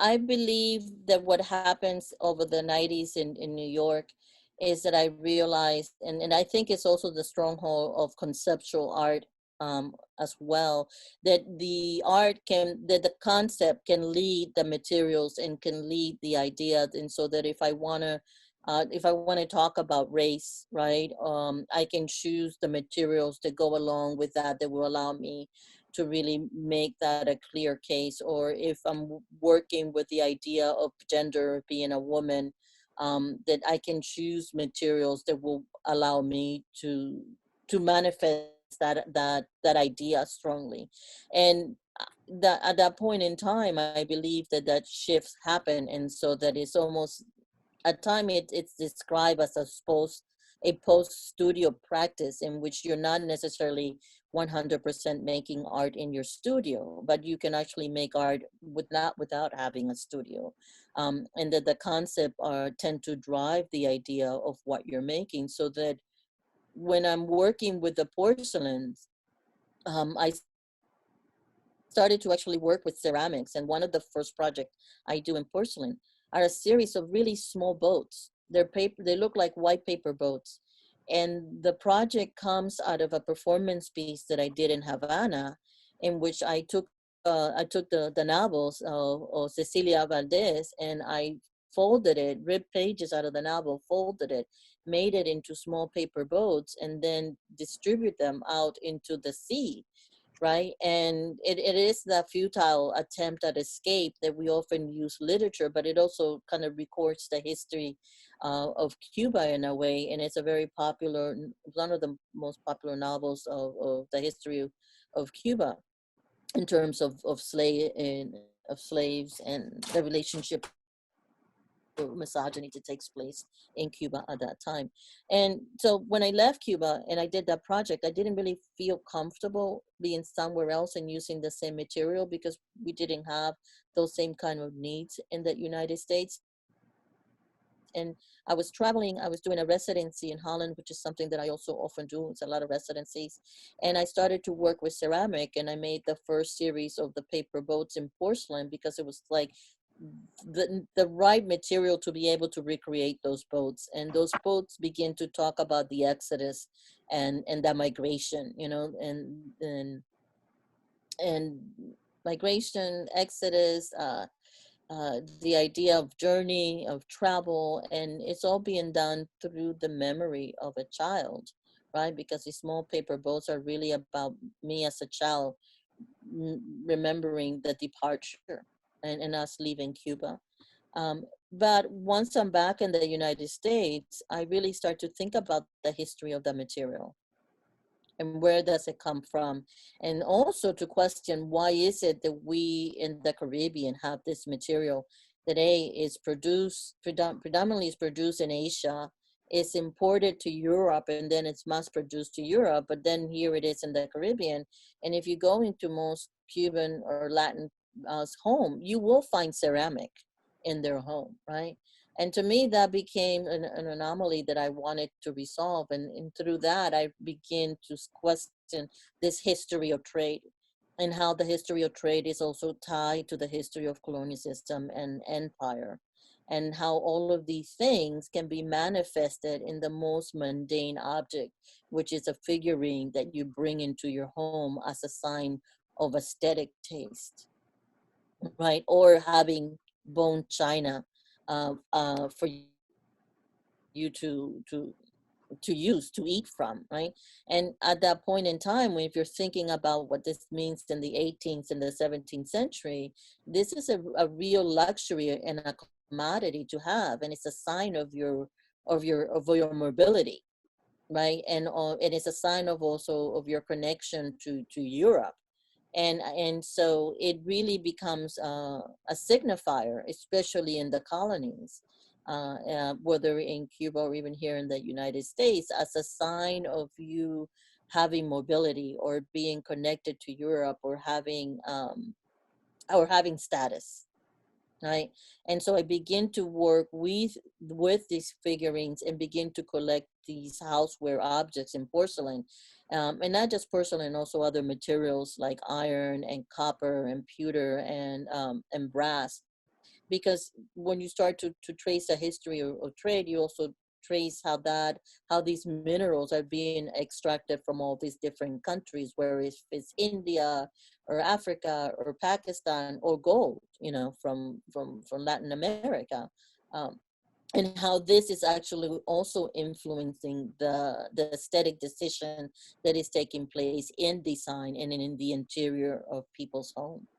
I believe that what happens over the 90s in New York is that I realized, and I think it's also the stronghold of conceptual art as well, that the art can, that the concept can lead the materials and can lead the ideas. And so that if I want to talk about race, right, I can choose the materials that go along with that, that will allow me to really make that a clear case. Or if I'm working with the idea of gender being a woman, that I can choose materials that will allow me to manifest that idea strongly. And that at that point in time, I believe that that shifts happen, and so that it's almost, at time it's described as a post studio practice, in which you're not necessarily 100% making art in your studio, but you can actually make art without having a studio. And that the concept tend to drive the idea of what you're making. So that when I'm working with the porcelains, I started to actually work with ceramics, and one of the first projects I do in porcelain are a series of really small boats. They're paper, they look like white paper boats. And the project comes out of a performance piece that I did in Havana, in which I took the novels of Cecilia Valdez, and I folded it, ripped pages out of the novel, folded it, made it into small paper boats, and then distribute them out into the sea, right? And it is the futile attempt at escape that we often use literature, but it also kind of records the history of Cuba in a way. And it's a very popular, one of the most popular novels of the history of Cuba, in terms of slaves and the relationship of misogyny that takes place in Cuba at that time. And so when I left Cuba and I did that project, I didn't really feel comfortable being somewhere else and using the same material, because we didn't have those same kind of needs in the United States. And I was traveling, I was doing a residency in Holland, which is something that I also often do. It's a lot of residencies. And I started to work with ceramic, and I made the first series of the paper boats in porcelain, because it was like the right material to be able to recreate those boats. And those boats begin to talk about the exodus and the migration, you know, and migration, exodus, the idea of journey, of travel, and it's all being done through the memory of a child, right? Because these small paper boats are really about me as a child, remembering the departure, and us leaving Cuba. But once I'm back in the United States, I really start to think about the history of the material, and where does it come from, and also to question, why is it that we in the Caribbean have this material that is produced, predominantly is produced in Asia, is imported to Europe, and then it's mass produced to Europe, but then here it is in the Caribbean. And if you go into most Cuban or Latin home, you will find ceramic in their home, right? And to me, that became an anomaly that I wanted to resolve. And through that, I begin to question this history of trade, and how the history of trade is also tied to the history of colonialism and empire, and how all of these things can be manifested in the most mundane object, which is a figurine that you bring into your home as a sign of aesthetic taste, right? Or having bone china for you to use, to eat from, right? And at that point in time, when if you're thinking about what this means in the 18th and the 17th century, this is a real luxury and a commodity to have, and it's a sign of your mobility, right? And it's a sign of also of your connection to Europe. And so it really becomes a signifier, especially in the colonies, whether in Cuba or even here in the United States, as a sign of you having mobility or being connected to Europe, or having status, right? And so I begin to work with these figurines and begin to collect these houseware objects in porcelain, and not just porcelain, also other materials like iron and copper and pewter and brass. because when you start to trace a history of trade, you also trace how these minerals are being extracted from all these different countries, where if it's India or Africa or Pakistan, or gold, from Latin America. um, and how this is actually also influencing the aesthetic decision that is taking place in design and in the interior of people's homes.